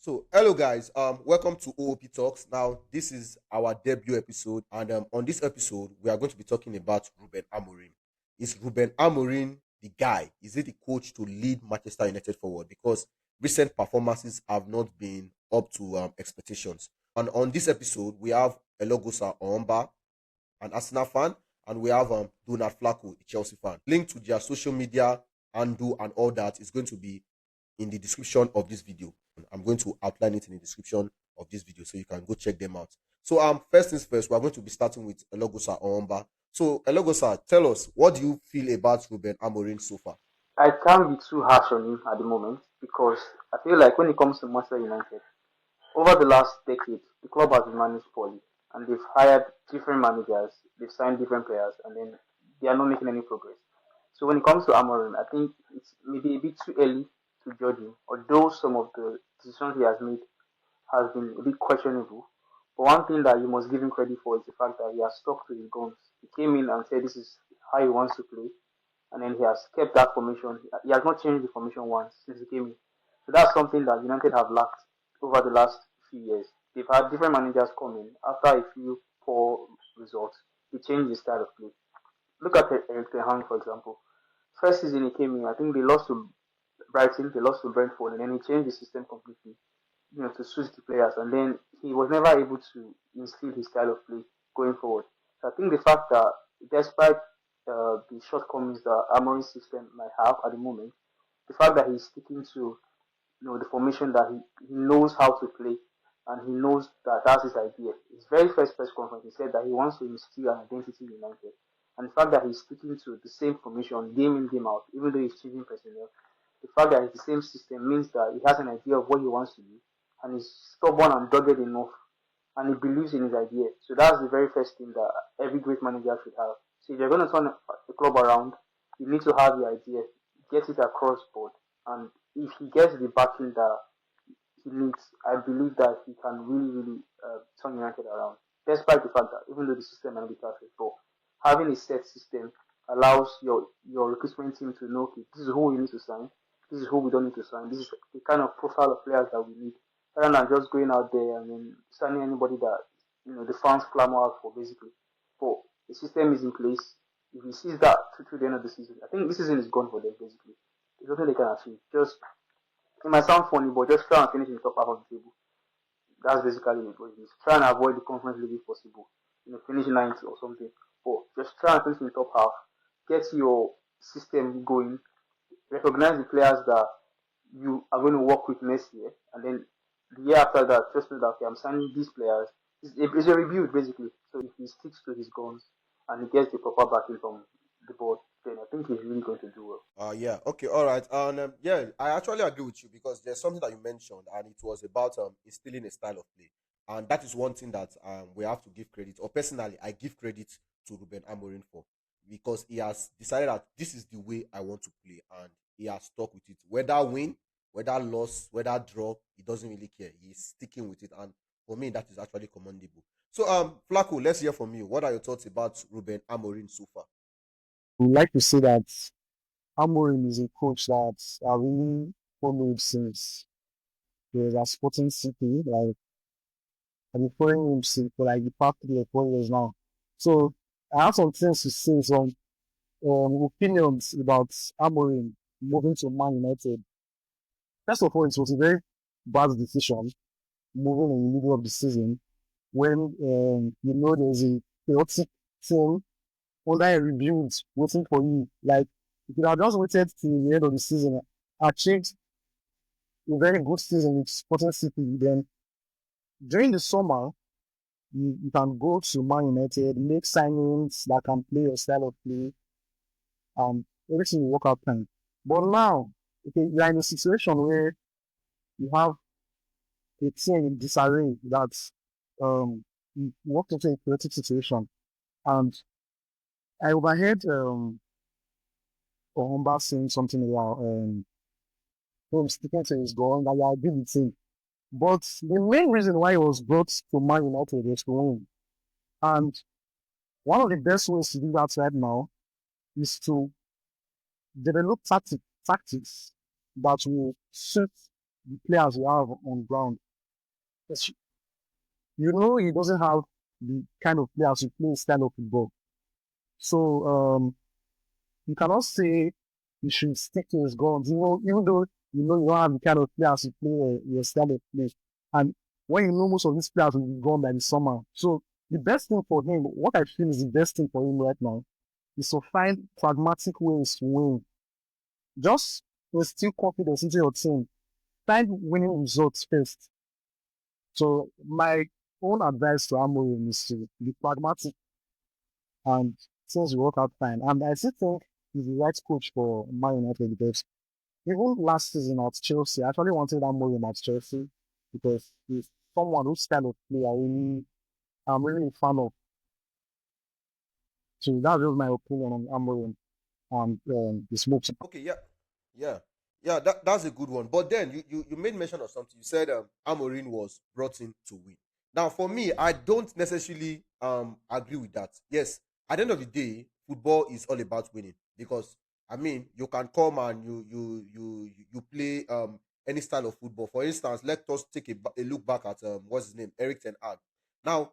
So, hello guys, welcome to OOP Talks. Now, this is our debut episode, and on this episode, we are going to be talking about Ruben Amorim. Is Ruben Amorim the guy? Is he the coach to lead Manchester United forward? Because recent performances have not been up to expectations. And on this episode, we have Eloghosa Omba, an Arsenal fan, and we have Donald Flacco, a Chelsea fan. Link to their social media, handle, and all that is going to be in the description of this video. I'm going to outline it in the description of this video so you can go check them out. So first things first, we're going to be starting with Elogosa Oomba. So Elogosa, tell us, what do you feel about Ruben Amorim so far? I can't be too harsh on him at the moment because I feel like when it comes to Manchester United, over the last decade, the club has been managed poorly and they've hired different managers, they've signed different players, and then they are not making any progress. So when it comes to Amorim, I think it's maybe a bit too early to judge him, although some of the decisions he has made has been a bit questionable. But one thing that you must give him credit for is the fact that he has stuck to his guns. He came in and said this is how he wants to play, and then he has kept that formation. He has not changed the formation once since he came in. So that's something that United have lacked over the last few years. They've had different managers come in after a few poor results. They changed the style of play. Look at Eric Ten Hag, for example. First season he came in, I think they lost to Brighton, they lost to Brentford, and then he changed the system completely, to suit the players. And then he was never able to instill his style of play going forward. So I think the fact that despite the shortcomings that Amorim's system might have at the moment, the fact that he's sticking to the formation that he knows how to play and he knows that that's his idea. His very first press conference, he said that he wants to instill an identity in United. And the fact that he's sticking to the same formation game in, game out, even though he's changing personnel, the fact that it's the same system means that he has an idea of what he wants to do and he's stubborn and dogged enough and he believes in his idea. So that's the very first thing that every great manager should have. So if you're going to turn a club around, you need to have the idea, get it across board, and if he gets the backing that he needs, I believe that he can really, really turn United around. Despite the fact that even though the system might not be perfect, but having a set system allows your recruitment team to know, okay, this is who we need to sign, this is who we don't need to sign, this is the kind of profile of players that we need, rather than just going out there and then signing anybody that the fans clamor out for, basically. But the system is in place. If he sees that through the end of the season, I think this season is gone for them, basically. There's nothing they can achieve. Just it might sound funny, but just try and finish in the top half of the table. That's basically what it is. Try and avoid the conference league if possible. Finish ninth or something. But just try and finish in the top half. Get your system going. Recognize the players that you are going to work with next year, and then the year after that, just know that okay, I'm signing these players. It's a rebuild basically. So if he sticks to his guns and he gets the proper backing from the board, then I think he's really going to do well. Yeah, okay, all right. And yeah, I actually agree with you because there's something that you mentioned, and it was about instilling a style of play, and that is one thing that we have to give credit, or personally, I give credit to Ruben Amorim for, because he has decided that this is the way I want to play, and he has stuck with it. Whether win, whether loss, whether draw, he doesn't really care. He's sticking with it, and for me, that is actually commendable. So, Flacco, let's hear from you. What are your thoughts about Ruben Amorim so far? Like to say that Amorim is a coach that I really followed since he was at Sporting City. Like I've been following him since for like the past 3 or 4 years now. So I have some things to say, some opinions about Amorim moving to Man United. First of all, it was a very bad decision moving in the middle of the season when there's a chaotic team under a rebuild waiting for you. Like if you had just waited till the end of the season, achieved a very good season with Sporting City, then during the summer you can go to Man United, make signings that can play your style of play, and everything will work out fine. But now, okay, you are in a situation where you have a team in disarray that you walked into a chaotic situation. And I overheard Ohumba saying something about him sticking to his gun, that I agree with him. But the main reason why he was brought to Man United was to win. And one of the best ways to do that right now is to develop tactics that will suit the players we have on ground. Yes, you know, he doesn't have the kind of players who play style of football. So you cannot say he should stick to his guns, even though you know you don't have the kind of players who play your style of play. And when you know most of these players will be gone by the summer. So the best thing for him, what I feel is the best thing for him right now, is to find pragmatic ways to win. Just instill confidence into your team. Find winning results first. So my own advice to Amorim is to be pragmatic and things will work out fine. And I still think he's the right coach for Man United because even last season at Chelsea, I actually wanted Amorim at Chelsea because he's someone whose style of play I'm really a fan of. So that's just my opinion on Amorim and the smokes. Okay, yeah, yeah, yeah. That's a good one. But then you made mention of something. You said Amorim was brought in to win. Now, for me, I don't necessarily agree with that. Yes, at the end of the day, football is all about winning because I mean you can come and you play any style of football. For instance, let us take a look back at what's his name, Eric Ten Hag. Now,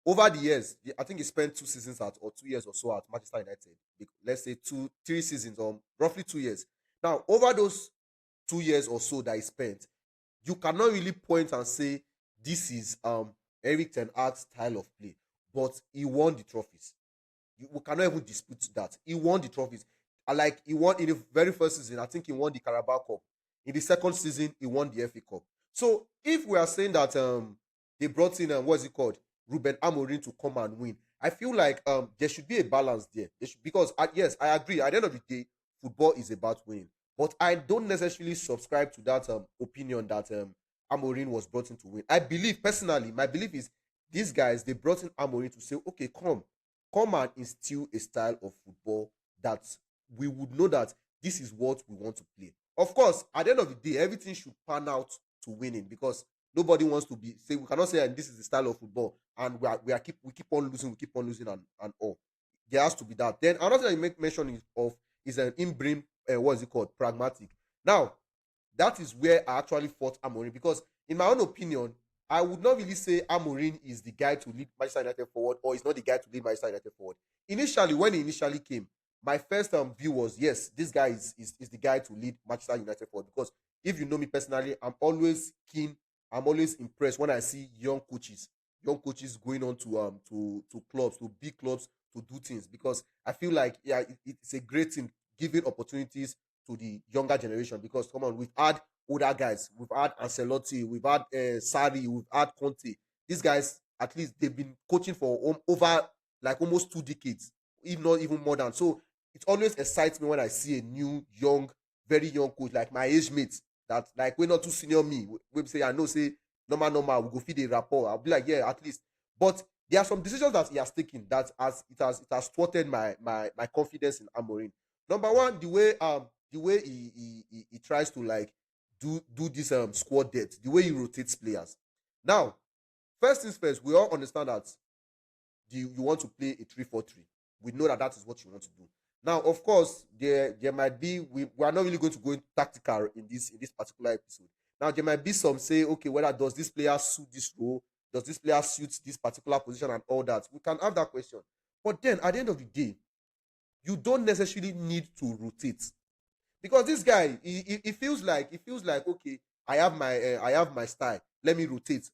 over the years, I think he spent 2 seasons at or 2 years or so at Manchester United. Let's say 3 seasons or roughly 2 years. Now, over those 2 years or so that he spent, you cannot really point and say this is Eric Ten Hag's style of play, but he won the trophies. We cannot even dispute that. He won the trophies. Like he won in the very first season, I think he won the Carabao Cup. In the second season, he won the FA Cup. So if we are saying that they brought in what's it called, Ruben Amorim to come and win, I feel like there should be a balance there. Because yes, I agree. At the end of the day, football is about winning. But I don't necessarily subscribe to that opinion that Amorim was brought in to win. I believe personally, my belief is these guys they brought in Amorim to say, okay, come and instill a style of football that we would know that this is what we want to play. Of course, at the end of the day, everything should pan out to winning because nobody wants to be say we cannot say this is the style of football and we keep on losing, and all. There has to be that. Then another thing I make mention is an inbrim what is it called? Pragmatic. Now, that is where I actually fought Amorim because, in my own opinion, I would not really say Amorim is the guy to lead Manchester United forward or is not the guy to lead Manchester United forward. Initially, when he initially came, my first view was yes, this guy is the guy to lead Manchester United forward because if you know me personally, I'm always keen, I'm always impressed when I see young coaches going on to clubs, to big clubs to do things because I feel like yeah, it's a great thing giving opportunities to the younger generation because come on, we've had older guys, we've had Ancelotti, we've had Sarri, we've had Conte. These guys, at least they've been coaching for over like almost 2 decades, if not even more than. So it always excites me when I see a new, young, very young coach like my age mates that like we're not too senior me. We say I know say normal, we go feed a rapport. I'll be like, yeah, at least. But there are some decisions that he has taken that has thwarted my confidence in Amorim. Number one, the way he tries to like do this squad depth, the way he rotates players. Now, first things first, we all understand that you want to play a 3-4-3. We know that that is what you want to do. Now, of course, there might be we are not really going to go into tactical in this particular episode. Now, there might be some say, okay, whether does this player suit this role, does this player suit this particular position and all that. We can have that question. But then at the end of the day, you don't necessarily need to rotate because this guy he feels like okay, I have my style, let me rotate.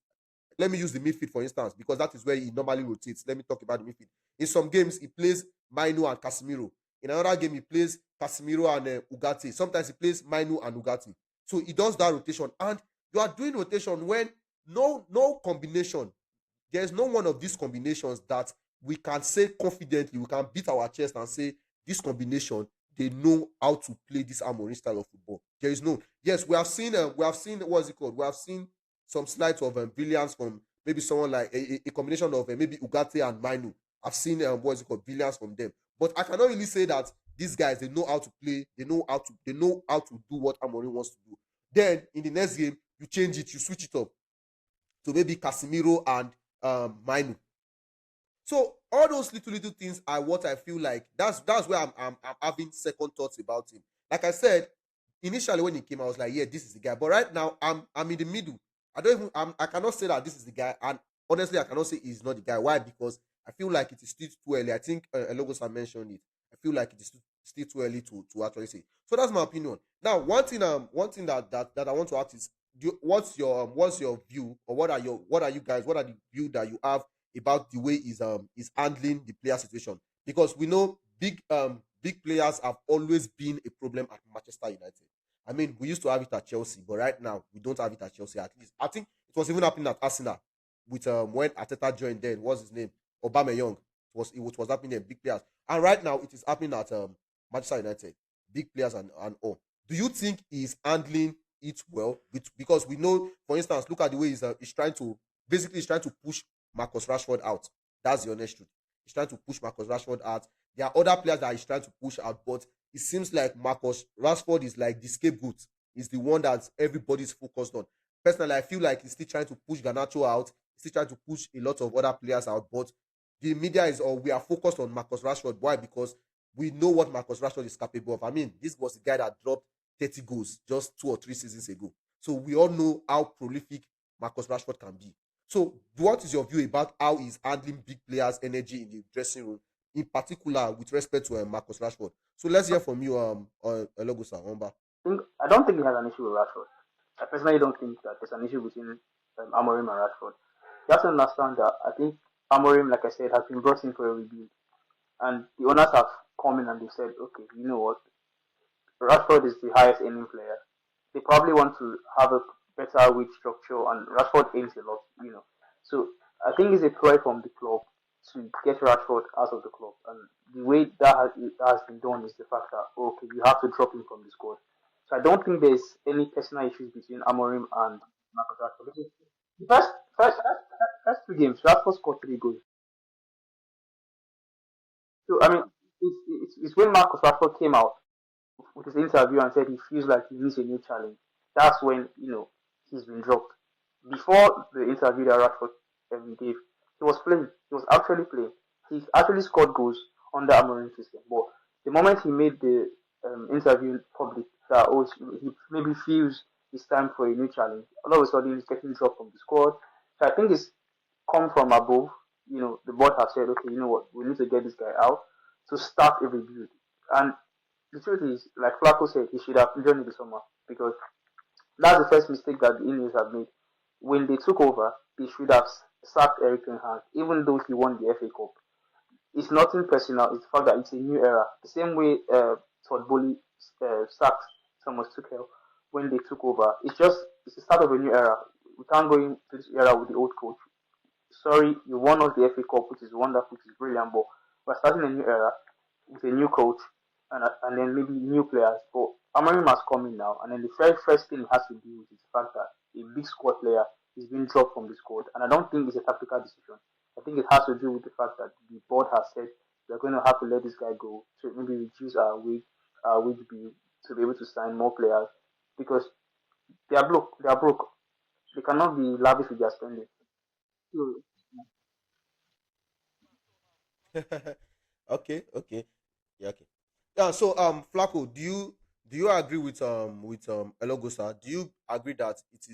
Let me use the midfield for instance because that is where he normally rotates. Let me talk about the midfield. In some games he plays Mainu and Casemiro. In another game he plays Casemiro and Ugarte. Sometimes he plays Mainu and Ugarte. So he does that rotation and you are doing rotation when no combination, there's no one of these combinations that we can say confidently, we can beat our chest and say this combination, they know how to play this Amorim style of football. There is no, yes, we have seen what's it called? We have seen some slides of brilliance from maybe someone like a combination of maybe Ugarte and Mainu. I've seen what's it called? Brilliance from them. But I cannot really say that these guys they know how to play, they know how to do what Amorim wants to do. Then in the next game, you change it, you switch it up to maybe Casemiro and Mainu. So all those little things are what I feel like. That's where I'm having second thoughts about him. Like I said, initially when he came, I was like, yeah, this is the guy. But right now, I'm in the middle. I don't even I cannot say that this is the guy, and honestly, I cannot say he's not the guy. Why? Because I feel like it is still too early. I think Eloghosa mentioned it. I feel like it is still too early to actually say. So that's my opinion. Now, one thing that I want to ask is, what's your view, or what are the view that you have about the way is handling the player situation? Because we know big players have always been a problem at Manchester United. I mean, we used to have it at Chelsea, but right now we don't have it at Chelsea. At least I think it was even happening at Arsenal with when Ateta joined. Then what's his name? Obama Young. It was happening there, big players, and right now it is happening at Manchester United, big players and all. Do you think he's handling it well? Because we know, for instance, look at the way he's trying to basically he's trying to push Marcus Rashford out. That's the honest truth. He's trying to push Marcus Rashford out. There are other players that he's trying to push out, but it seems like Marcus Rashford is like the scapegoat. He's the one that everybody's focused on. Personally, I feel like he's still trying to push Garnacho out. He's still trying to push a lot of other players out, but the media is, or we are focused on Marcus Rashford. Why? Because we know what Marcus Rashford is capable of. I mean, this was the guy that dropped 30 goals just 2 or 3 seasons ago. So we all know how prolific Marcus Rashford can be. So, what is your view about how he's handling big players' energy in the dressing room, in particular with respect to Marcus Rashford? So let's hear from you, Eloghosa Wamba. I don't think he has an issue with Rashford. I personally don't think that there's an issue between Amorim and Rashford. You have to understand that I think Amorim, like I said, has been brought in for a rebuild, and the owners have come in and they said, okay, you know what, Rashford is the highest earning player. They probably want to have a better wage structure, and Rashford earns a lot, you know. So I think it's a ploy from the club to get Rashford out of the club, and the way that has been done is the fact that okay, you have to drop him from the squad. So I don't think there's any personal issues between Amorim and Marcus Rashford. Because the first 2 games, Rashford scored 3 goals. So I mean, it's when Marcus Rashford came out with his interview and said he feels like he needs a new challenge. That's when he's been dropped. Before the interview that Rashford gave, he was playing. He was actually playing. He actually scored goals under Amorim system. But the moment he made the interview public that he maybe feels it's time for a new challenge, all of a sudden he's getting dropped from the squad. So I think it's come from above. The board have said, okay, you know what, we need to get this guy out to start a rebuild. And the truth is, like Flacco said, he should have joined in the summer because that's the first mistake that the Indians have made. When they took over, they should have sacked Eric Ten Hag, even though he won the FA Cup. It's nothing personal. It's the fact that it's a new era. The same way Todd Bowley sacked Thomas Tuchel when they took over. It's the start of a new era. We can't go into this era with the old coach. Sorry, you won us the FA Cup, which is wonderful, which is brilliant, but we're starting a new era with a new coach and then maybe new players. But Amorim has come in now, and then the very first thing he has to do is the fact that a big squad player is being dropped from the squad, and I don't think it's a tactical decision. I think it has to do with the fact that the board has said we're going to have to let this guy go to maybe reduce our wage bill to be able to sign more players because they are broke. They are broke. They cannot be lavish with their spending. So, Okay, okay, yeah, okay. Yeah. So, Flacco, do you agree with Elogosa? Do you agree that it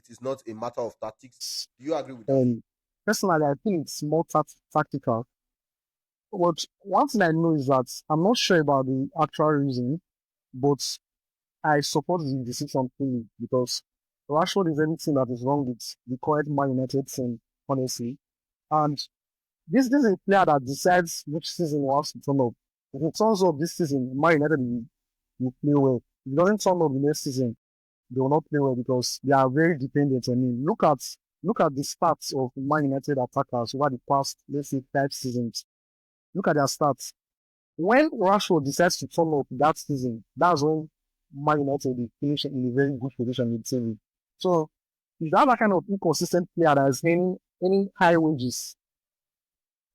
is not a matter of tactics? Do you agree with that? Um, Personally, I think it's more tactical. But one thing I know is that I'm not sure about the actual reason, but I support the decision fully because Rashford is anything that is wrong with the current Man United team, honestly. And this is a player that decides which season he wants to turn up. If he turns up this season, Man United will play well. If he doesn't turn up the next season, they will not play well because they are very dependent on him. Look at the stats of Man United attackers over the past, let's say, 5 seasons. Look at their stats. When Rashford decides to turn up that season, that's when Man United will finish in a very good position in the table. So if you have that kind of inconsistent player that is any high wages,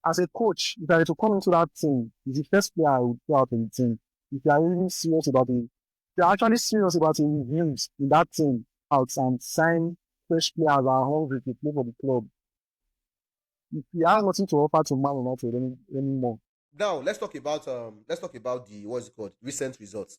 as a coach, if I were to come into that team, he's the first player I would put out in the team. If you are really serious about it, if you're actually serious about it, reviews in that team out and sign fresh players that are hungry to play for the club. If you have nothing to offer to Man United anymore. Now let's talk about the what's it called, recent results.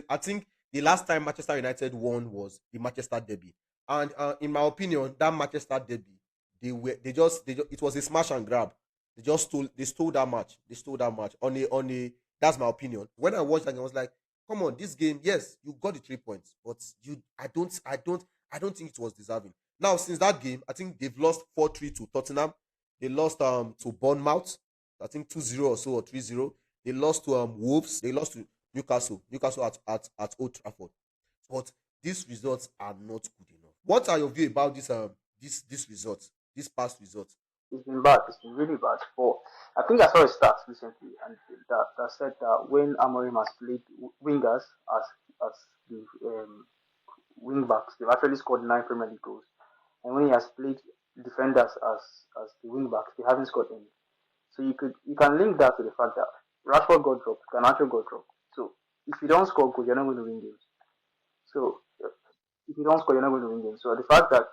I think The last time Manchester United won was the Manchester Derby, and in my opinion, that Manchester Derby, it was a smash and grab. They stole that match. They stole that match on a. That's my opinion. When I watched that game, I was like, come on, this game, yes, you got the 3 points, but I don't think it was deserving. Now, since that game, I think they've lost 4-3 to Tottenham. They lost to Bournemouth, I think 2-0 or so, or 3-0. They lost to Wolves. They lost to Newcastle. Newcastle at Old Trafford. But these results are not good enough. What are your view about this results, this past results? It's been bad. It's been really bad. But I think I saw a stat recently, and that said that when Amorim has played wingers as the wing backs, they've actually scored 9 Premier League goals. And when he has played defenders as the wing backs, they haven't scored any. So you can link that to the fact that Rashford got dropped, Garnacho got dropped. So if you don't score goals, you're not going to win games. So if you don't score, you're not going to win games. So the fact that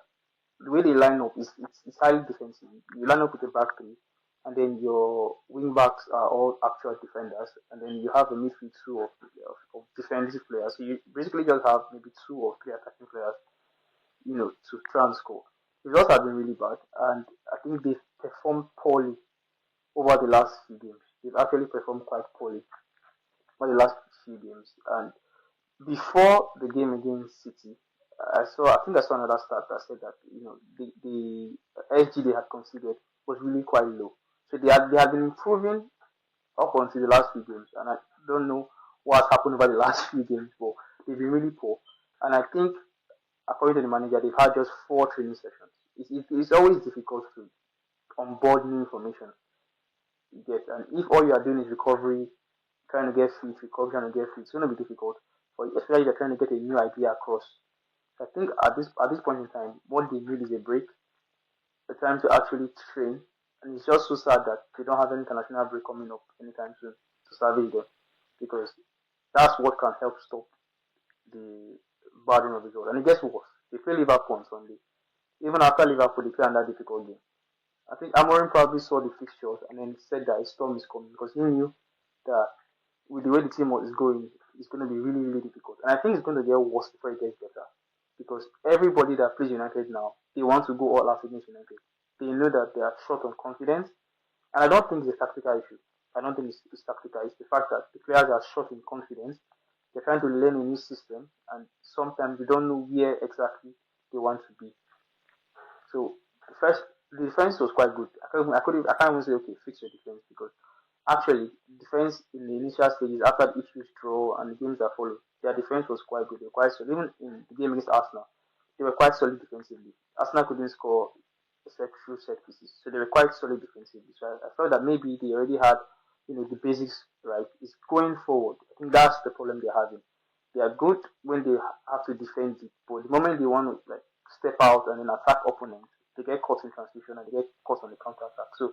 the way they line up is it's highly defensive. You line up with a back three, and then your wing backs are all actual defenders, and then you have a midfield two of defensive players. So you basically just have maybe two or three attacking players, to try and score. The results have been really bad, and I think they've performed poorly over the last few games. They've actually performed quite poorly over the last few games, and before the game against City, I think I saw another stat that said that the SG they had conceded was really quite low. So they had been improving up until the last few games, and I don't know what's happened over the last few games, but they've been really poor. And I think, according to the manager, they've had just 4 training sessions. It's always difficult to onboard new information. You get, and if all you are doing is recovery, trying to get fit, recovery, trying to get fit, it's going to be difficult. But especially if you're trying to get a new idea across. I think at this point in time, what they need is a break, a time to actually train. And it's just so sad that they don't have any international break coming up anytime soon to salvage them, because that's what can help stop the burden of result. And it gets worse. They play Liverpool on Sunday. Even after Liverpool, they play another difficult game. I think Amorim probably saw the fixtures and then said that a storm is coming, because he knew that with the way the team is going, it's going to be really, really difficult. And I think it's going to get worse before it gets better. Because everybody that plays United now, they want to go all out against United. They know that they are short on confidence. And I don't think it's a tactical issue. I don't think it's tactical. It's the fact that the players are short in confidence. They're trying to learn a new system, and sometimes they don't know where exactly they want to be. So the defense was quite good. I can't even say okay, fix your defense, because actually defense in the initial stages after the issues draw and the games that followed, their defense was quite good. They were quite solid. Even in the game against Arsenal, they were quite solid defensively. Arsenal couldn't score except through set pieces, so they were quite solid defensively. So I felt that maybe they already had the basics right. It's going forward. I think that's the problem they're having. They are good when they have to defend it, but the moment they want to like step out and then attack opponents, they get caught in transition and they get caught on the counter attack. So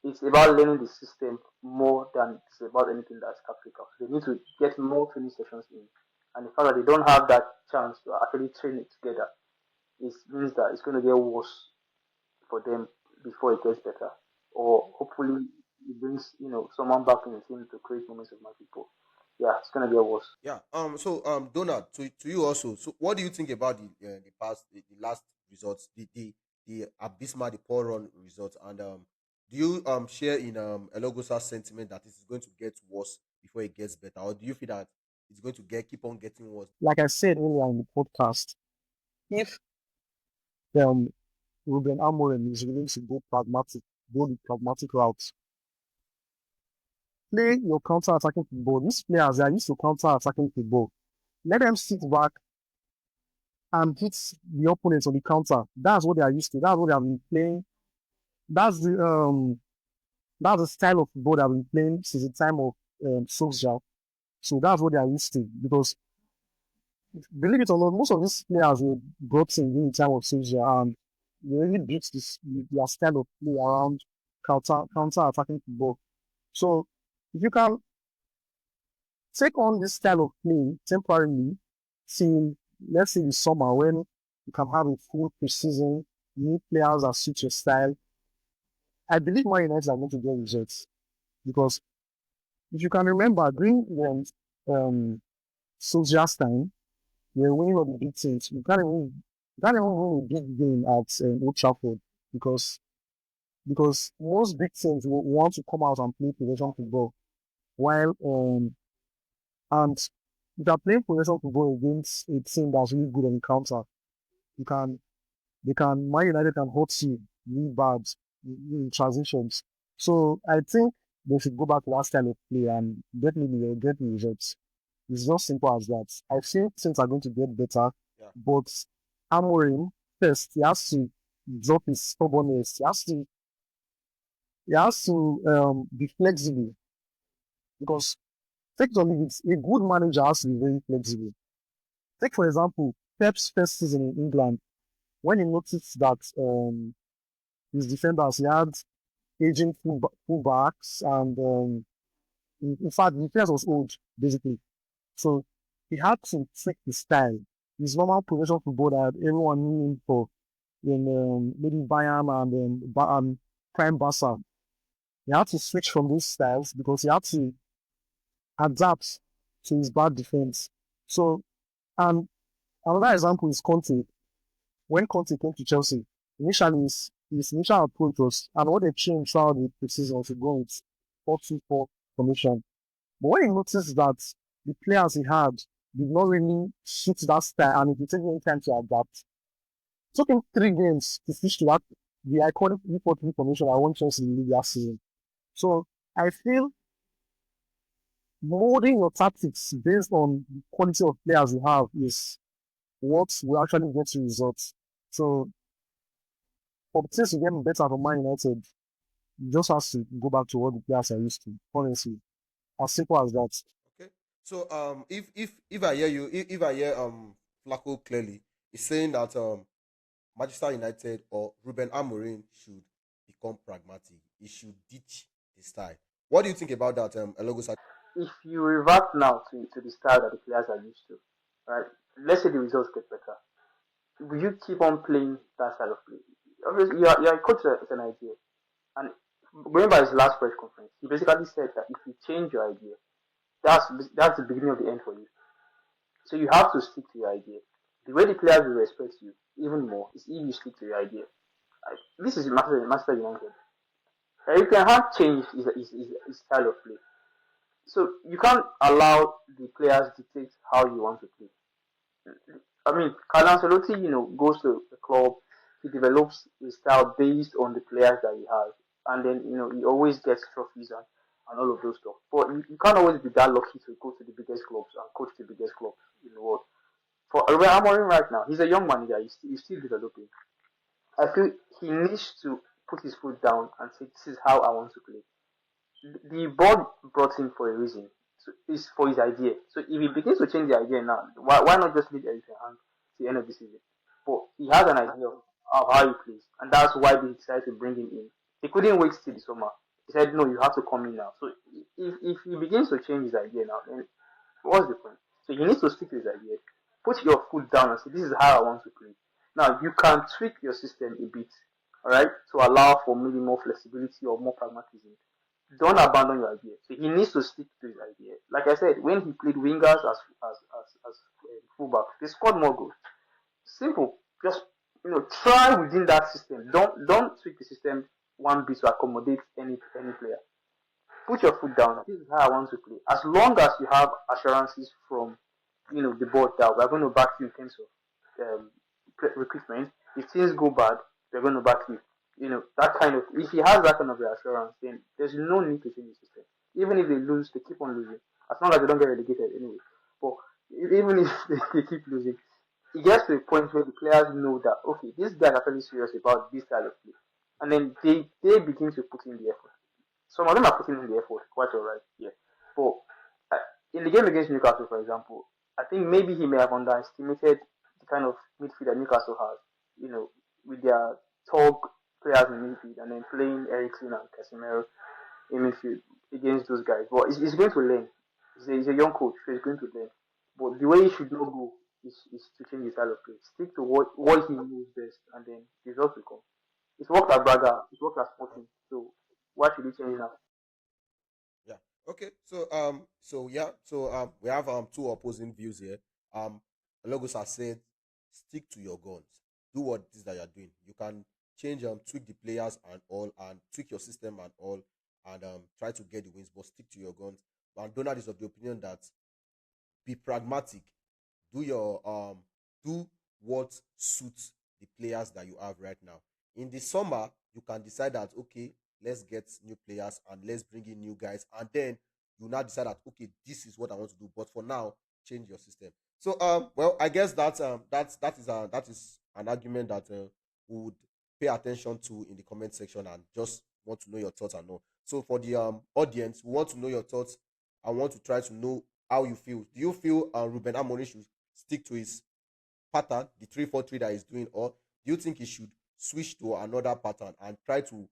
it's about learning the system more than it's about anything that's tactical. So they need to get more training sessions in. And the fact that they don't have that chance to actually train it together, it means that it's going to get worse for them before it gets better. Or hopefully it brings, someone back in the team to create moments of magic. But yeah, it's going to get worse. Yeah. So Donald, to you also. So what do you think about the last results, the abysmal, the poor run results, and do you share in Eloghosa's sentiment that it is going to get worse before it gets better, or do you feel that it's going to keep on getting worse? Like I said earlier in the podcast, if um, Ruben Amorim is willing to go the pragmatic route, play your counter-attacking football. These players are used to counter-attacking football. Let them sit back and hit the opponents on the counter. That's what they are used to. That's what they have been playing. That's the style of football they have been playing since the time of Solskjaer. So that's what they are used to. Because believe it or not, most of these players were brought in during the time of Solskjaer, and they really built their style of play around counter attacking football. So if you can take on this style of play temporarily till, let's say, the summer, when you can have a full preseason, new players that suit your style, I believe Man United are going to get results. Because if you can remember, during Solskjaer's time, You're winning all the big things. You can't even win a big game at Old Trafford because because most big teams will want to come out and play possession football. While and if you're playing possession football against a team that's really good on counter, you can Man United can hurt you really bad in transitions. So I think they should go back to that style of play and definitely they'll get the results. It's just simple as that. I think things are going to get better, Yeah. but Amorim first he has to drop his stubbornness. He has to be flexible because take it or leave it, a good manager has to be very flexible. Take for example Pep's first season in England when he noticed that his defenders he had aging fullbacks and in fact the defense was old basically. So he had to tweak his style. His normal possession football that everyone knew him for in maybe Bayern and Prime Barca. He had to switch from those styles because he had to adapt to his bad defense. So, and another example is Conte. When Conte came to Chelsea, initially his initial approach was, and what they changed throughout the season was to go with 4-2-4 formation. But when he noticed that the players he had did not really suit that style and it would take him time to adapt, it took him 3 games to switch to that the iconic 3-4-3 formation I won Chelsea in the league last season. So I feel molding your tactics based on the quality of players you have is what will actually get you results. So for things to get better for Man United, you just have to go back to what the players are used to. Honestly, as simple as that. Okay. So if I hear you, if I hear Flacco clearly, is saying that Manchester United or Ruben Amorim should become pragmatic. He should ditch the style. What do you think about that, Eloghosa? If you revert now to the style that the players are used to, right? Let's say the results get better. Will you keep on playing that style of play? Obviously, you're a coach with an idea. And going by his last press conference, he basically said that if you change your idea, that's that's the beginning of the end for you. So you have to stick to your idea. The way the players will respect you even more is if you stick to your idea. This is Master United. You can have change his style of play. So you can't allow the players dictate how you want to play. I mean, Carlo Ancelotti, goes to the club, he develops his style based on the players that he has, and then he always gets trophies and all of those stuff. But you can't always be that lucky to go to the biggest clubs and coach the biggest clubs in the world. For Ruben Amorim right now, he's a young manager. He's still developing. I feel he needs to put his foot down and say, "This is how I want to play." The board brought him for a reason. So it's for his idea. So if he begins to change the idea now, why not just leave everything hand to the end of the season? But he has an idea of how he plays, and that's why they decided to bring him in. They couldn't wait till the summer. They said, "No, you have to come in now." So if he begins to change his idea now, then what's the point? So he needs to stick to his idea. Put your foot down and say, "This is how I want to play." Now you can tweak your system a bit, all right, to allow for maybe more flexibility or more pragmatism. Don't abandon your idea. So he needs to stick to his idea. Like I said, when he played wingers as fullback, they scored more goals. Simple. Just try within that system. Don't tweak the system one bit to accommodate any player. Put your foot down. This is how I want to play. As long as you have assurances from the board that we're going to back you in terms of recruitment. If things go bad, we're going to back you. That kind of if he has that kind of reassurance, then there's no need to change the system. Even if they lose, they keep on losing. As long as they don't get relegated anyway. But even if they keep losing, it gets to a point where the players know that okay, this guy is actually serious about this style of play, and then they begin to put in the effort. Some of them are putting in the effort, quite alright, yeah. But uh, in the game against Newcastle, for example, I think maybe he may have underestimated the kind of midfield that Newcastle has. With their tall players in midfield and then playing Ericsson and Casemiro in midfield against those guys. But he's going to learn. He's a young coach, so he's going to learn. But the way he should not go is to change his style of play. Stick to what he knows best, and then results will come. It's worked at Braga, it's worked at Sporting, so why should he change now? Yeah. Okay. So we have two opposing views here. Um Eloghosa has said, stick to your guns. Do what it is that you're doing. You can change, tweak the players and all, and tweak your system and all, and try to get the wins, but stick to your guns. And Donald is of the opinion that be pragmatic. Do your do what suits the players that you have right now. In the summer, you can decide that okay, let's get new players and let's bring in new guys, and then you now decide that okay, this is what I want to do. But for now, change your system. So well, I guess that is an argument that we would pay attention to in the comment section and just want to know your thoughts and all. So for the audience, we want to know your thoughts. I want to try to know how you feel. Do you feel Ruben Amorim should stick to his pattern, the 3-4-3 that he's doing, or do you think he should switch to another pattern and try to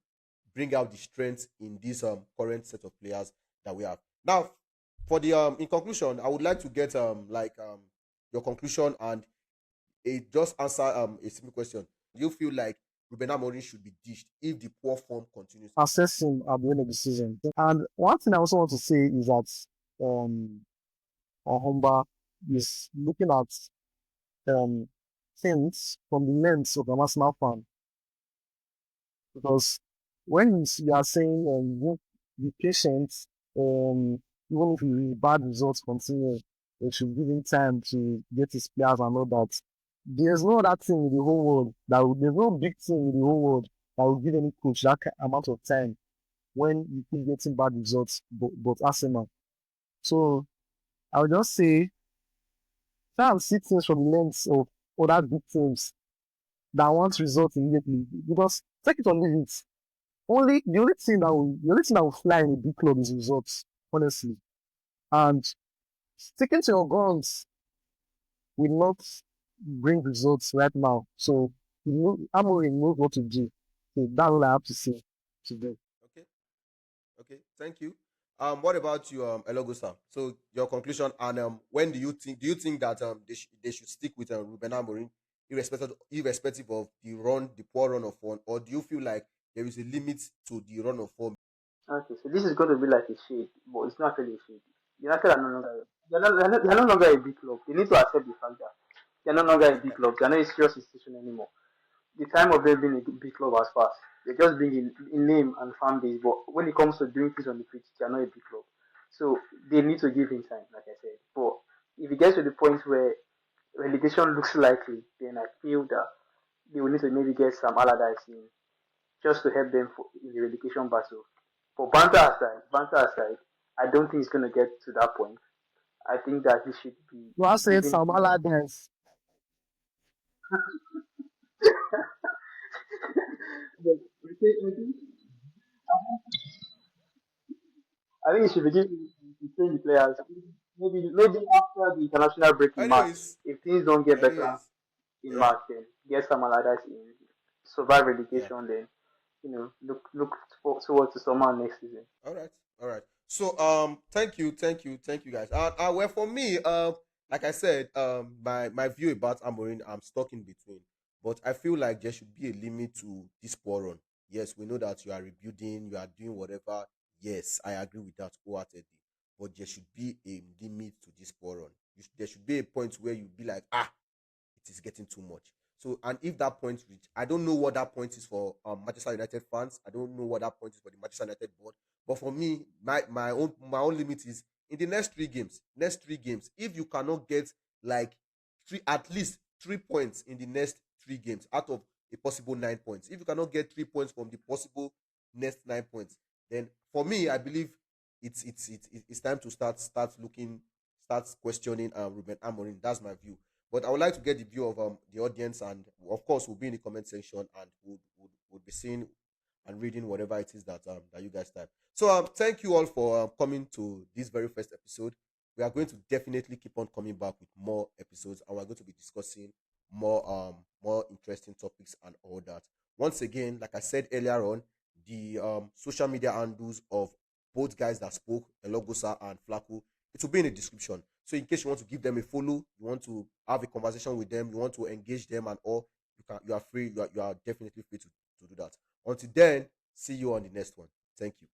bring out the strength in this current set of players that we have? Now, for the in conclusion, I would like to get your conclusion and a just answer a simple question. Do you feel like Ruben Amorim should be ditched if the poor form continues? Assess him at the end of the season. And one thing I also want to say is that Ohomba is looking at things from the lens of an Arsenal fan. Because when you are saying be patient, even if the bad results continue, they should give him time to get his players and all that. There's no other thing in the whole world there's no big thing in the whole world that will give any coach that amount of time when you keep getting bad results, but Arsenal. So I would just say try and see things from the lens of other big teams that want results immediately. Because take it or leave it. The only thing that will fly in a big club is results, honestly. And sticking to your guns will not bring results right now. So Amorim knows what to do. So that's all I have to say today. Okay, okay, thank you. What about you, Eloghosa? So your conclusion and when do you think that they should stick with Ruben Amorim irrespective of the poor run of form, or do you feel like there is a limit to the run of form? Okay, so this is going to be like a shade, but it's not really a shade. United are no longer they're no longer a big club. They need to accept the fact that they're no longer a big club. They're not a serious institution anymore. The time of them being a big club has passed. They're just being in name and fan base, but when it comes to doing things on the pitch, they're not a big club. So they need to give him time, like I said. But if it gets to the point where relegation looks likely, then I feel that they will need to maybe get some Allardyce in just to help them in the relegation battle. But banter aside, I don't think it's going to get to that point. I think that he should be You are saying given. Sam Allardyce. But I think he should be given to train the players. Maybe after the international break in March, Anyways, if things don't get better anyways, in yeah, March, then get some Allardyce in, survive yeah. relegation, then look towards the summer next season. All right, all right. So thank you guys. Well, for me, like I said, my view about Amorim, I'm stuck in between. But I feel like there should be a limit to this poor run. Yes, we know that you are rebuilding, you are doing whatever. Yes, I agree with that wholeheartedly. But there should be a limit to this poor run. There should be a point where you be like, it is getting too much. So, and if that point reach, I don't know what that point is for Manchester United fans. I don't know what that point is for the Manchester United board. But for me, my own limit is in the next 3 games. Next 3 games, if you cannot get like at least 3 points in the next 3 games out of a possible 9 points, if you cannot get 3 points from the possible next 9 points, then for me, I believe it's time to start looking, start questioning Ruben Amorim. That's my view. But I would like to get the view of the audience, and of course, we'll be in the comment section and we'll be seeing and reading whatever it is that you guys type. So thank you all for coming to this very first episode. We are going to definitely keep on coming back with more episodes, and we're going to be discussing more interesting topics and all that. Once again, like I said earlier on, the social media handles of both guys that spoke, Eloghosa and Flaco, it will be in the description. So in case you want to give them a follow, you want to have a conversation with them, you want to engage them and all, you are free, you are definitely free to do that. Until then, see you on the next one. Thank you.